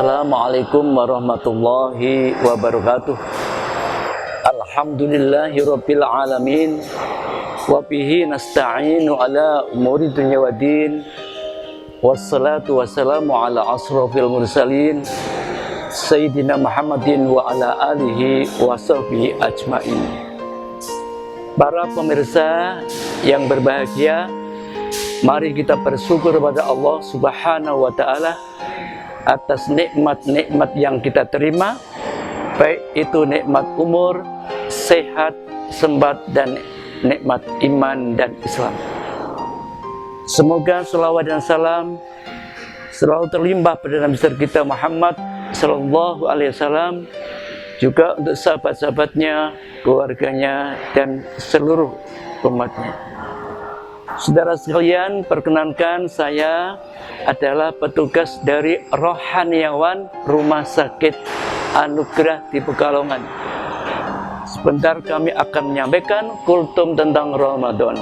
Assalamualaikum warahmatullahi wabarakatuh. Alhamdulillahirabbil alamin wa bihi nasta'inu ala umuri dunya waddin. Wassalatu wassalamu ala asrofil mursalin Sayyidina Muhammadin wa ala alihi wa sahbihi ajmain. Para pemirsa yang berbahagia, mari kita bersyukur kepada Allah Subhanahu wa ta'ala atas nikmat-nikmat yang kita terima, baik itu nikmat umur, sehat, sembat, dan nikmat iman dan Islam. Semoga selawat dan salam selalu terlimpah pada Nabi besar kita Muhammad Sallallahu Alaihi Wasallam, juga untuk sahabat-sahabatnya, keluarganya, dan seluruh umatnya. Saudara sekalian, perkenankan saya adalah petugas dari rohaniawan Rumah Sakit Anugerah di Pekalongan. Sebentar kami akan menyampaikan kultum tentang Ramadan.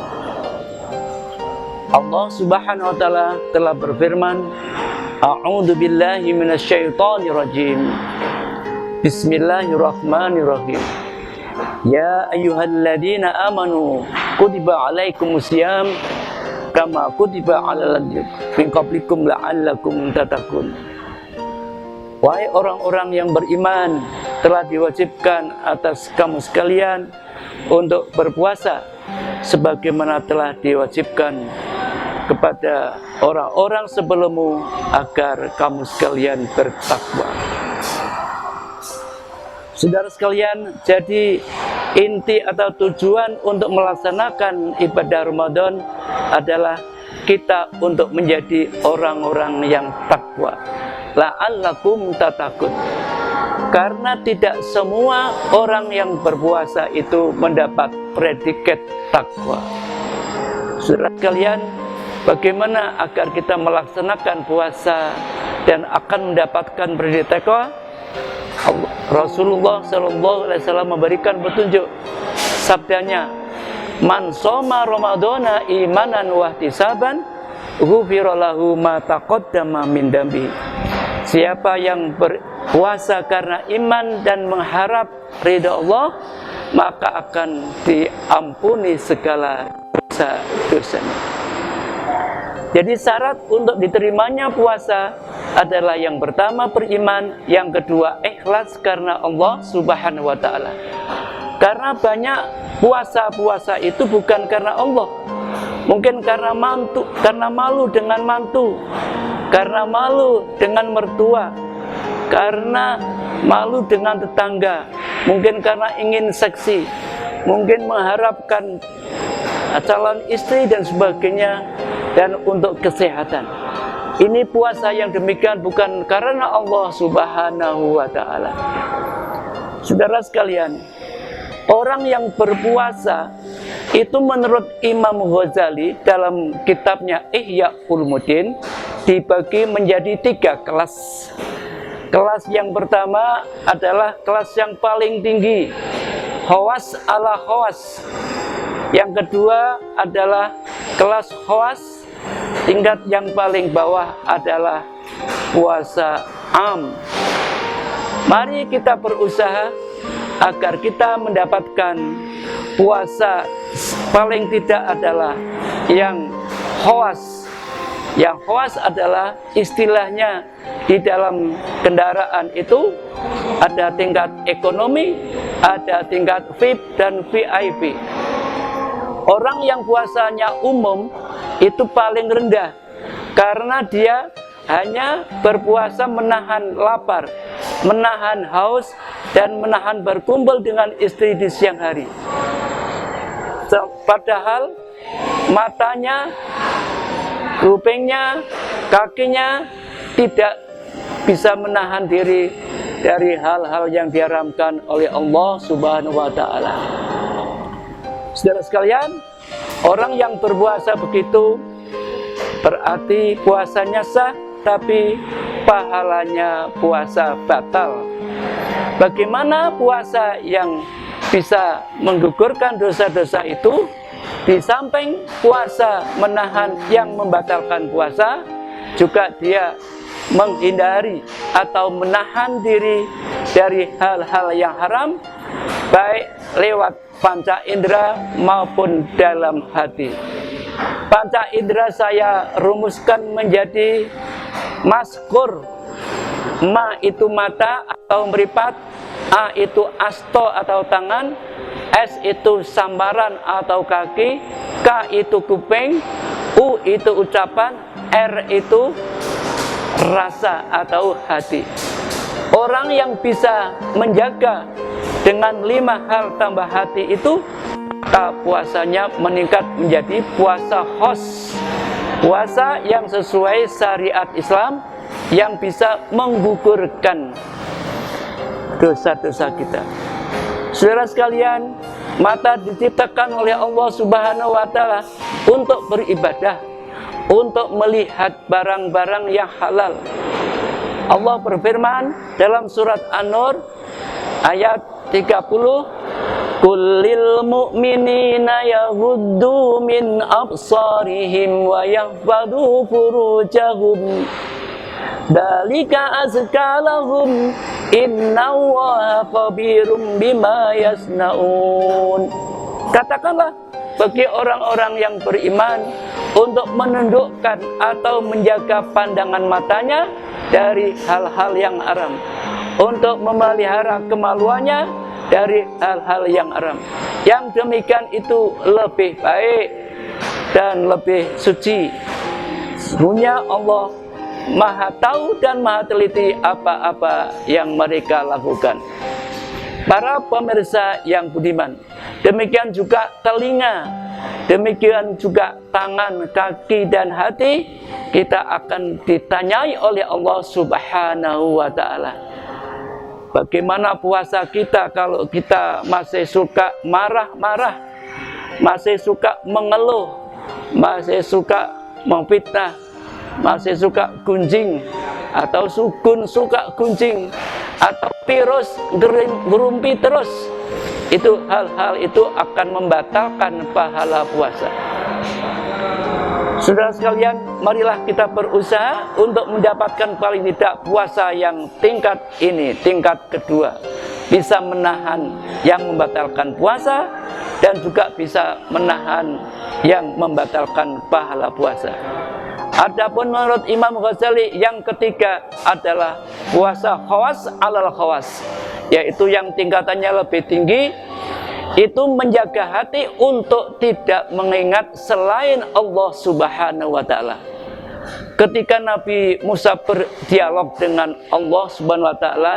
Allah Subhanahu wa ta'ala telah berfirman, A'udzu billahi minasyaitonir rajim. Bismillahirrahmanirrahim. Ya ayyuhalladzina amanu kutiba alaikumusiyam kama kutiba alal ladzina min qablikum la'allakum tattaqun. Wahai orang-orang yang beriman, telah diwajibkan atas kamu sekalian untuk berpuasa sebagaimana telah diwajibkan kepada orang-orang sebelummu agar kamu sekalian bertakwa. Saudara sekalian, jadi inti atau tujuan untuk melaksanakan ibadah Ramadan adalah kita untuk menjadi orang-orang yang takwa. La'allakum tattaqun. Karena tidak semua orang yang berpuasa itu mendapat predikat takwa. Saudara sekalian, bagaimana agar kita melaksanakan puasa dan akan mendapatkan predikat takwa? Rasulullah Sallallahu Alaihi Wasallam memberikan petunjuk. Sabdanya, Man shoma Ramadana imanan wa ihtisaban ghufira lahu ma taqaddama min dambi. Siapa yang berpuasa karena iman dan mengharap ridha Allah, maka akan diampuni segala dosa-dosanya. Jadi syarat untuk diterimanya puasa adalah yang pertama beriman, yang kedua ikhlas karena Allah Subhanahu wa ta'ala. Karena banyak puasa-puasa itu bukan karena Allah. Mungkin karena malu dengan mantu, karena malu dengan mertua, karena malu dengan tetangga, mungkin karena ingin seksi, mungkin mengharapkan calon istri dan sebagainya, dan untuk kesehatan. Ini puasa yang demikian bukan karena Allah Subhanahu wa ta'ala. Saudara sekalian, orang yang berpuasa itu menurut Imam Ghazali dalam kitabnya Ihya Ulumuddin dibagi menjadi 3 kelas. Kelas yang pertama adalah kelas yang paling tinggi, khawas ala khawas. Yang kedua adalah kelas khawas. Tingkat yang paling bawah adalah puasa am. Mari kita berusaha agar kita mendapatkan puasa paling tidak adalah yang khawas. Yang khawas adalah istilahnya di dalam kendaraan itu ada tingkat ekonomi, ada tingkat VIP dan VIP. Orang yang puasanya umum itu paling rendah karena dia hanya berpuasa menahan lapar, menahan haus, dan menahan berkumpul dengan istri di siang hari. Padahal matanya, kupingnya, kakinya tidak bisa menahan diri dari hal-hal yang diharamkan oleh Allah Subhanahu wa ta'ala. Saudara sekalian, orang yang berpuasa begitu berarti puasanya sah, tapi pahalanya puasa batal. Bagaimana puasa yang bisa menggugurkan dosa-dosa itu? Di samping puasa menahan yang membatalkan puasa, juga dia menghindari atau menahan diri dari hal-hal yang haram, baik lewat panca indera maupun dalam hati. Panca indera saya rumuskan menjadi maskur. Ma itu mata atau meripat, A itu asto atau tangan, S itu sambaran atau kaki, K itu kuping, U itu ucapan, R itu rasa atau hati. Orang yang bisa menjaga dengan 5 hal tambah hati itu, maka puasanya meningkat menjadi puasa khos, puasa yang sesuai syariat Islam, yang bisa menggugurkan dosa-dosa kita. Saudara sekalian, mata diciptakan oleh Allah Subhanahu wa Ta'ala untuk beribadah, untuk melihat barang-barang yang halal. Allah berfirman dalam surat An-Nur ayat 30, Kullil mu'minina yaghuddu min absarihim wa yahfadhu furujahum Dalika azka lahum innallaha khabirum bima yasnaun. Katakanlah bagi orang-orang yang beriman untuk menundukkan atau menjaga pandangan matanya dari hal-hal yang haram, untuk memelihara kemaluannya dari hal-hal yang haram. Yang demikian itu lebih baik dan lebih suci. Sesungguhnya Allah Maha tahu dan maha teliti apa-apa yang mereka lakukan. Para pemirsa yang budiman, demikian juga telinga, demikian juga tangan, kaki, dan hati, kita akan ditanyai oleh Allah Subhanahu wa Ta'ala. Bagaimana puasa kita kalau kita masih suka marah-marah, masih suka mengeluh, masih suka memfitnah, masih suka gunjing, atau sukun suka gunjing, atau virus gerumpi terus. Itu hal-hal itu akan membatalkan pahala puasa. Saudara sekalian, marilah kita berusaha untuk mendapatkan paling tidak puasa yang tingkat ini, tingkat kedua, bisa menahan yang membatalkan puasa dan juga bisa menahan yang membatalkan pahala puasa. Adapun menurut Imam Ghazali, yang ketiga adalah puasa khawas alal khawas, yaitu yang tingkatannya lebih tinggi, itu menjaga hati untuk tidak mengingat selain Allah Subhanahu wa Ta'ala. Ketika Nabi Musa berdialog dengan Allah Subhanahu wa Ta'ala,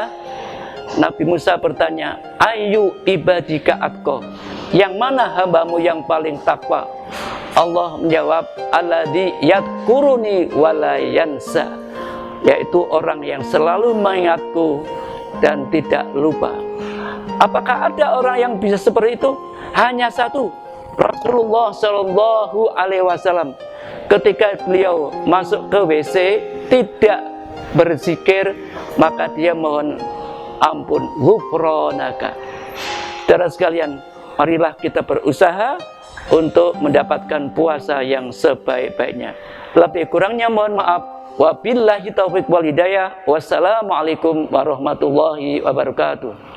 Nabi Musa bertanya, ayu ibadika atqa, yang mana hambamu yang paling takwa? Allah menjawab, alladzi yadhkuruni wala yansa, yaitu orang yang selalu mengingatku dan tidak lupa. Apakah ada orang yang bisa seperti itu? Hanya satu, Rasulullah Shallallahu Alaihi Wasallam. Ketika beliau masuk ke WC tidak berzikir, maka dia mohon ampun, ghufranaka. Saudara sekalian, marilah kita berusaha untuk mendapatkan puasa yang sebaik-baiknya. Lebih kurangnya mohon maaf. Wabillahi taufiq wal hidayah. Wassalamualaikum warahmatullahi wabarakatuh.